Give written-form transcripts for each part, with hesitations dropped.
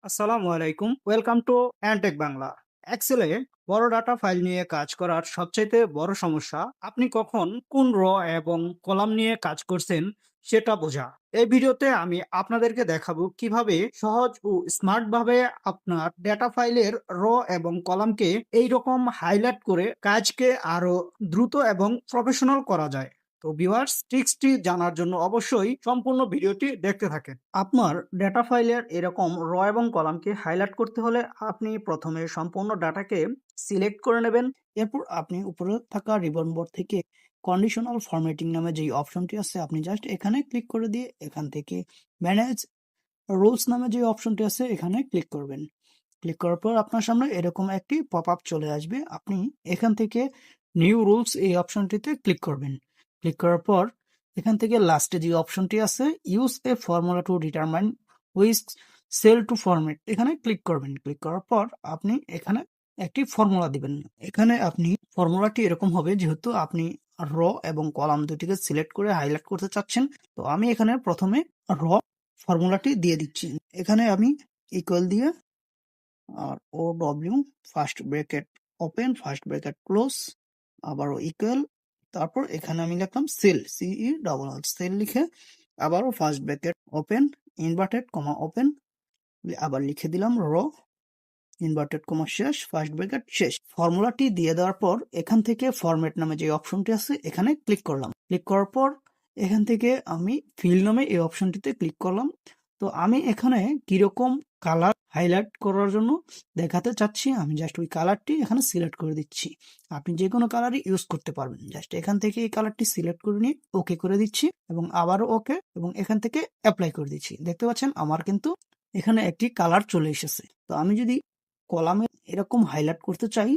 আসসালামু আলাইকুম। Welcome to অ্যানটেক বাংলা। এক্সেলে বড় ডাটা ফাইল নিয়ে কাজ করার সবচাইতে বড় সমস্যা আপনি কখন কোন র এবং কলাম নিয়ে কাজ করছেন সেটা বোঝা। এই ভিডিওতে আমি আপনাদেরকে দেখাবো কিভাবে সহজ ও স্মার্ট ভাবে আপনার ডেটা ফাইলের র এবং কলামকে এইরকম হাইলাইট করে কাজকে আরো দ্রুত এবং প্রফেশনাল করা যায়। তো ভিউয়ার্স, ট্রিক্সটি জানার জন্য অবশ্যই সম্পূর্ণ ভিডিওটি দেখতে থাকেন। আপনার ডেটা ফাইলের এরকম র এবং কলামকে হাইলাইট করতে হলে আপনি প্রথমে সম্পূর্ণ ডাটাকে সিলেক্ট করে নেবেন। এরপর আপনি উপরে থাকা রিবন বোর্ড থেকে কন্ডিশনাল ফরম্যাটিং নামে যে অপশনটি আছে আপনি জাস্ট এখানে ক্লিক করে দিয়ে এখান থেকে ম্যানেজ রুলস নামে যে অপশনটি আছে এখানে ক্লিক করবেন। ক্লিক করার পর আপনার সামনে এরকম একটি পপ আপ চলে আসবে। আপনি এখান থেকে নিউ রুলস এই অপশনটিতে ক্লিক করবেন। ক্লিক করার পর এখান থেকে লাস্টে যে অপশনটি আছে use a formula to determine which cell to format এখানে ক্লিক করবেন। ক্লিক করার পর আপনি এখানে একটি ফর্মুলা দিবেন। এখানে আপনি ফর্মুলাটি এরকম হবে, যেহেতু আপনি র এবং কলাম দুটিকে সিলেক্ট করে হাইলাইট করতে চাচ্ছেন, তো আমি এখানে প্রথমে র ফর্মুলাটি দিয়ে দিচ্ছি। এখানে আমি ইকুয়াল দিয়ে R O W first bracket open first bracket close আবারও ইকুয়াল, তারপর এখানে আমি লিখলাম সেল সিই ডবল এল সেল লিখে আবারও first bracket open inverted comma open আবার লিখে দিলাম র ইনভার্টেড কমা শেষ ফার্স্ট ব্র্যাকেট শেষ। ফর্মুলাটি দিয়ে দেওয়ার পর এখান থেকে ফরম্যাট নামে যে অপশনটি আছে এখানে ক্লিক করলাম। ক্লিক করার পর এখান থেকে আমি ফিল নামে এই অপশনটিতে ক্লিক করলাম। তো আমি এখানে কিরকম কালার হাইলাইট করার জন্য দেখাতে চাচ্ছি, আমি জাস্ট ওই কালারটি এখানে সিলেক্ট করে দিচ্ছি। আপনি যে কোনো কালারই ইউজ করতে পারবেন। জাস্ট এখান থেকে এই কালারটি সিলেক্ট করে নিয়ে ওকে করে দিচ্ছি এবং আবারও ওকে এবং এখান থেকে অ্যাপ্লাই করে দিচ্ছি। দেখতে পাচ্ছেন আমার কিন্তু এখানে একটি কালার চলে এসেছে। তো আমি যদি কলামে এরকম হাইলাইট করতে চাই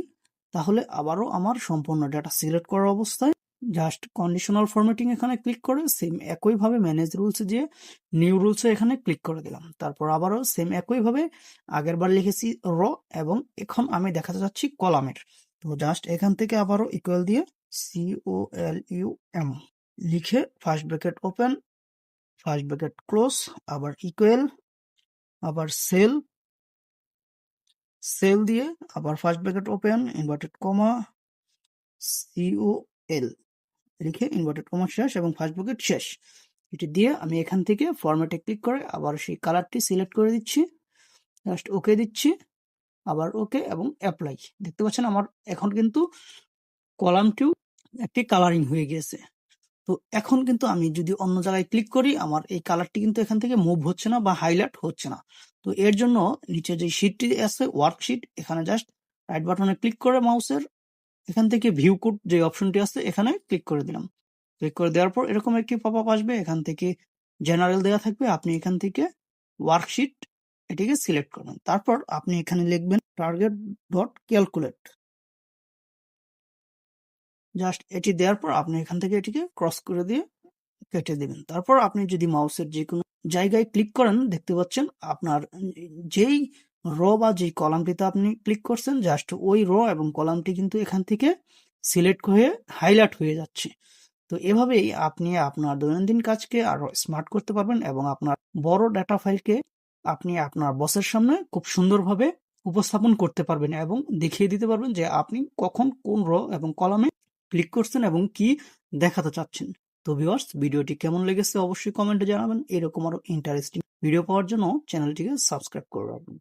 তাহলে আবারও আমার সম্পূর্ণ ডাটা সিলেক্ট করার অবস্থায় জাস্ট কন্ডিশনাল ফরম্যাটিং এখানে ক্লিক করে সেম একইভাবে ম্যানেজ রুলস যে নিউ রুলসে এখানে ক্লিক করে দিলাম। তারপর আবারও সেম একইভাবে আগের বার লিখেছি র এবং এখন আমি দেখাতে চাচ্ছি কলামের। তো জাস্ট এখান থেকে আবারও ইকুয়াল দিয়ে COLUM লিখে first bracket open first bracket close আবার ইকুয়াল আবার সেল দিয়ে আবার first bracket open inverted comma COL লিখে ইনভার্টেড কমা শেষ এবং ফার্স্ট ব্র্যাকেট শেষ। এটি দিয়ে আমি এখান থেকে ফরম্যাটে ক্লিক করে আবার সেই কালারটি সিলেক্ট করে দিচ্ছি, জাস্ট ওকে দিচ্ছি, আবার ওকে এবং অ্যাপ্লাই। দেখতে পাচ্ছেন আমার এখন কিন্তু কলামটিও একটি কালারিং হয়ে গিয়েছে। তো এখন কিন্তু আমি যদি অন্য জায়গায় ক্লিক করি আমার এই কালারটি কিন্তু এখান থেকে মুভ হচ্ছে না বা হাইলাইট হচ্ছে না। তো এর জন্য নিচে যে শিটটি আছে ওয়ার্কশিট এখানে জাস্ট রাইট বাটনে ক্লিক করে মাউসের এখান থেকে ভিউ কোড যে অপশনটি আছে এখানে ক্লিক করে দিলাম। ক্লিক করে দেওয়ার পর এরকম একটি পপ আপ আসবে, এখান থেকে জেনারেল দেওয়া থাকবে, আপনি এখান থেকে ওয়ার্কশিট এটিকে সিলেক্ট করবেন। তারপর আপনি এখানে লিখবেন টার্গেট ডট ক্যালকুলেট, জাস্ট এটি দেওয়ার পর আপনি এখান থেকে এটিকে ক্রস করে দিয়ে কেটে দিবেন। তারপর আপনি যদি মাউসের যে কোনো জায়গায় ক্লিক করেন দেখতে পাচ্ছেন আপনার যেই র বা যেই কলামটিতে আপনি ক্লিক করছেন জাস্ট ওই র এবং কলামটি কিন্তু এখান থেকে সিলেক্ট হয়ে হাইলাইট হয়ে যাচ্ছে। তো এভাবেই আপনি আপনার দৈনন্দিন কাজকে আরো স্মার্ট করতে পারবেন এবং আপনার বড় ডাটা ফাইলকে আপনি আপনার বসের সামনে খুব সুন্দরভাবে উপস্থাপন করতে পারবেন এবং দেখিয়ে দিতে পারবেন যে আপনি কখন কোন র এবং কলামে ক্লিক করছেন এবং কি দেখাতে চাচ্ছেন। তো ভিউয়ার্স, ভিডিওটি কেমন লেগেছে অবশ্যই কমেন্টে জানাবেন। এরকম আরো ইন্টারেস্টিং ভিডিও পাওয়ার জন্য চ্যানেলটিকে সাবস্ক্রাইব করে রাখবেন।